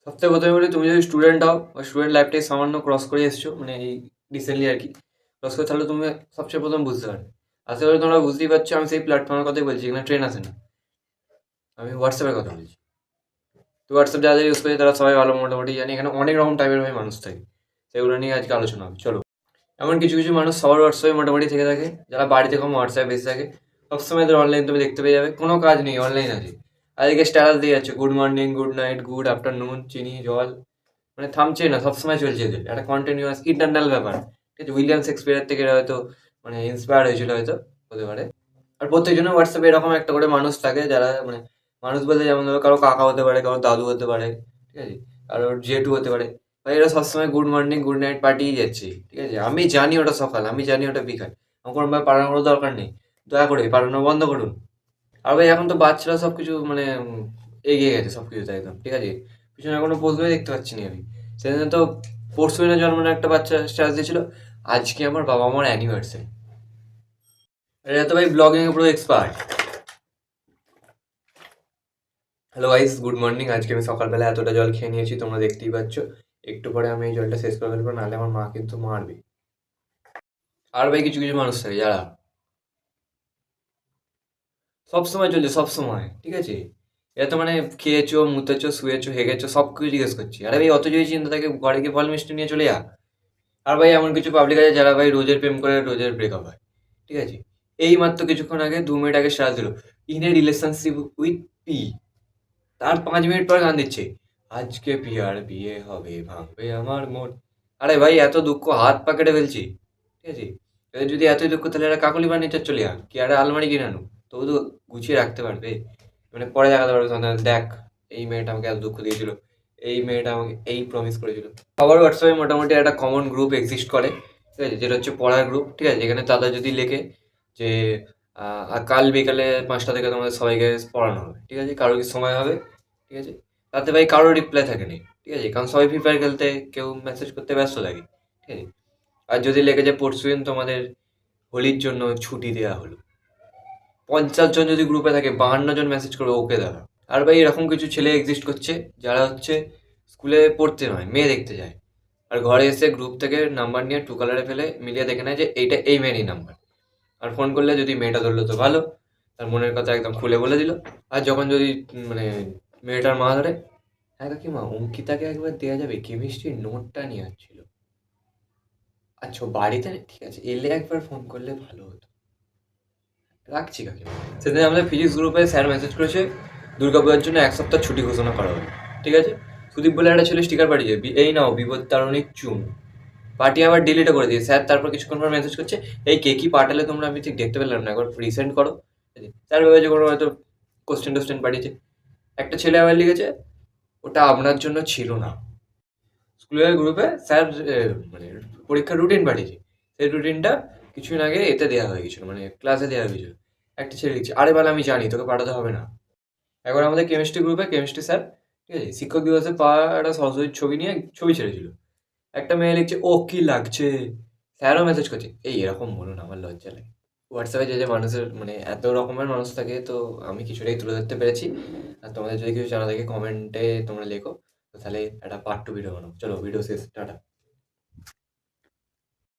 সবথেকে প্রথমে বলি, তুমি যদি স্টুডেন্ট হও বা স্টুডেন্ট লাইফটাই সামান্য ক্রস করে এসছো, মানে এই রিসেন্টলি আর কি ক্রস করে, তাহলে তুমি সবচেয়ে প্রথম বুঝতে পারবে। আশা করি তোমরা বুঝতেই পারছো আমি সেই প্ল্যাটফর্মের কথাই বলছি যেখানে ট্রেন আসে না। আমি হোয়াটসঅ্যাপের কথা বলছি। তো হোয়াটসঅ্যাপ যারা যারা ইউজ করে তারা সবাই ভালো মোটামুটি জানি, এখানে অনেক রকম টাইপের ভাই মানুষ থাকে। সেগুলো নিয়ে আজকে আলোচনা হবে, চলো। এমন কিছু কিছু মানুষ সবার হোয়াটসঅ্যাপে মোটামুটি থেকে থাকে, যারা বাড়িতে কম হোয়াটসঅ্যাপে বেশি থাকে। সবসময় এদের অনলাইন তুমি দেখতে পেয়ে যাবে, কোনো কাজ নেই অনলাইন আছে। আজকে স্ট্যাটাস দিয়ে যাচ্ছে good morning, good night, good afternoon, চিনি জল, মানে থামছে না, সবসময় চলছে এদের একটা কন্টিনিউয়াস ইন্টারনাল ব্যাপার। ঠিক আছে, উইলিয়াম শেক্সপিয়ার থেকে এরা হয়তো মানে ইন্সপায়ার হয়েছিল, হয়তো হতে পারে। আর প্রত্যেকজনের হোয়াটসঅ্যাপে এরকম একটা করে মানুষ থাকে যারা মানে মানুষ বলতে যেমন ধরো কারো কাকা হতে পারে, কারো দাদু হতে পারে, ঠিক আছে, কারোর জেঠু হতে পারে। ভাই এরা সবসময় গুড মর্নিং গুড নাইট পাঠিয়ে যাচ্ছে, ঠিক আছে। আমি জানি ওটা সকাল, আমি জানি ওটা বিকাল, আমার কোনো ভাই পাঠানোর দরকার নেই। দয়া করে পাঠানো বন্ধ করুন। আর ভাই এখন তো বাচ্চারা সবকিছু মানে এগিয়ে গেছে সবকিছুতে একদম, ঠিক আছে। পিছনে কোনো প্রশ্নই দেখতে পাচ্ছি না আমি। সেদিন তো পরশু দিনে জন্মানো একটা বাচ্চা স্ট্যাটাস দিয়েছিল, আজকে আমার বাবা মার অ্যানিভার্সারি। এটা তো ভাই ব্লগিং এ পুরো expert. Hello guys, good morning. আজকে আমি সকালবেলা এতটা জল খেয়ে নিয়েছি, তোমরা দেখতেই পাচ্ছ। একটু পরে আমি এই জলটা শেষ করে ফেলবো, নাহলে আমার মা কিন্তু মারবে। আর ভাই কিছু কিছু মানুষ থাকে যারা সবসময় চলছে, সবসময়, ঠিক আছে। এরা তো মানে খেয়েছো, মুতেছো, শুয়েছো, হেগেছো, সব কিছু জিজ্ঞেস করছি। আরে ভাই অত যদি চিন্তা থাকে ঘরে গিয়ে ফল মিষ্টি নিয়ে চলে যা। আর ভাই এমন কিছু পাবলিক আছে যারা ভাই রোজের প্রেম করে রোজের ব্রেকআপ হয়, ঠিক আছে। এই মাত্র কিছুক্ষণ আগে 2 মিনিট আগে স্টার্ট দিল, in a relationship with P. তার 5 মিনিট পর গান দিচ্ছে, আজকে পিয়ার বিয়ে হবে, ভাঙবে আমার মন। আরে ভাই এত দুঃখ হাত পা কেটে ফেলছি, ঠিক আছে। এদের যদি এতই দুঃখ তাহলে এরা কাকলি ফার্নিচার চলে যাক, কি আরে আলমারি কিনে আনো, তবু তো গুছিয়ে রাখতে পারবে। মানে পরে দেখাতে পারবে সন্তান, দেখ এই মেয়েটা আমাকে এত দুঃখ দিয়েছিল, এই মেয়েটা আমাকে এই প্রমিস করেছিল। সবার হোয়াটসঅ্যাপে মোটামুটি একটা কমন গ্রুপ এক্সিস্ট করে, ঠিক আছে, যেটা হচ্ছে পড়ার গ্রুপ, ঠিক আছে। যেখানে দাদা যদি লেখে যে কাল বিকালে 5টা থেকে তোমাদের সবাইকে পড়ানো হবে, ঠিক আছে, কারোর কি সময় হবে, ঠিক আছে। তাতে ভাই কারোর রিপ্লাই থাকেনি, ঠিক আছে, কারণ সবাই ফ্রি ফায়ার খেলতে, কেউ মেসেজ করতে ব্যস্ত থাকে, ঠিক আছে। আর যদি লেগে যায় পরশুদিন তোমাদের হোলির জন্য ছুটি দেওয়া হলো, 50 জন যদি গ্রুপে থাকে 52 জন মেসেজ করবে ওকে দাদা। আর ভাই এরকম কিছু ছেলে এক্সিস্ট করছে যারা হচ্ছে স্কুলে পড়তে নয় মেয়ে দেখতে যায়, আর ঘরে এসে গ্রুপ থেকে নাম্বার নিয়ে টু কালারে ফেলে মিলিয়ে দেখে নেয় যে এইটা এই মেয়েরই নাম্বার। আর ফোন করলে যদি মেয়েটা ধরলো তো ভালো, তার মনের কথা একদম খুলে বলে দিল। আর যখন যদি মানে মেয়েটার মা ধরে, হ্যাঁ কাকিমা অঙ্কিতাকে একবার দেওয়া যাবে, কেমিস্ট্রির নোটটা নিয়ে আসছিল। আচ্ছা ও বাড়িতে নেই? ঠিক আছে, এলে একবার ফোন করলে ভালো হতো। রাখছি কাকিমা। সেদিন আমাদের ফিজিক্স গ্রুপে স্যার মেসেজ করেছে দুর্গাপূজার জন্য 1 সপ্তাহ ছুটি ঘোষণা করা হবে, ঠিক আছে। সুদীপ বলে একটা ছেলে স্টিকার পাঠিয়েছে, এই নাও বিপদ তারণীর চুন। পাঠিয়ে আবার ডিলিটও করে দিয়ে স্যার তারপর কিছুক্ষণ পর মেসেজ করছে, এই কে কি পাঠালে তোমরা, আমি ঠিক দেখতে পেলাম না, একবার রিসেন্ড করো। স্যার ভেবেছে কোনো হয়তো কোশ্চেন টোশ্চেন পাঠিয়েছে। একটা ছেলে আবার লিখেছে, ওটা আপনার জন্য ছিল না। স্কুলের গ্রুপে স্যার মানে পরীক্ষার রুটিন পাঠিয়েছে, সেই রুটিনটা কিছুদিন আগে এতে দেওয়া হয়ে গেছিলো, মানে ক্লাসে দেওয়া হয়ে গেছিলো। একটা ছেলে লিখছে, আরে বলে আমি জানি তোকে পাঠাতে হবে না। একবার আমাদের কেমিস্ট্রি গ্রুপে কেমিস্ট্রি স্যার, ঠিক আছে, শিক্ষক দিবসে পাওয়া একটা সরস্বতীর ছবি নিয়ে ছবি ছেড়েছিল। একটা মেয়ে লিখছে, ও কি লাগছে। স্যারও মেসেজ করছে, এই এরকম বলুন আমার লজ্জা লাগে। হোয়াটসঅ্যাপে যে যে মানুষের মানে এত রকমের মানুষ থাকে, তো আমি কিছুটাই তুলে ধরতে পেরেছি। আর তোমাদের যদি কিছু জানা থাকে কমেন্টে তোমরা লেখো, তো তাহলে একটা পার্ট 2 ভিডিও বানাবো। চলো ভিডিও শেষ, টাটা।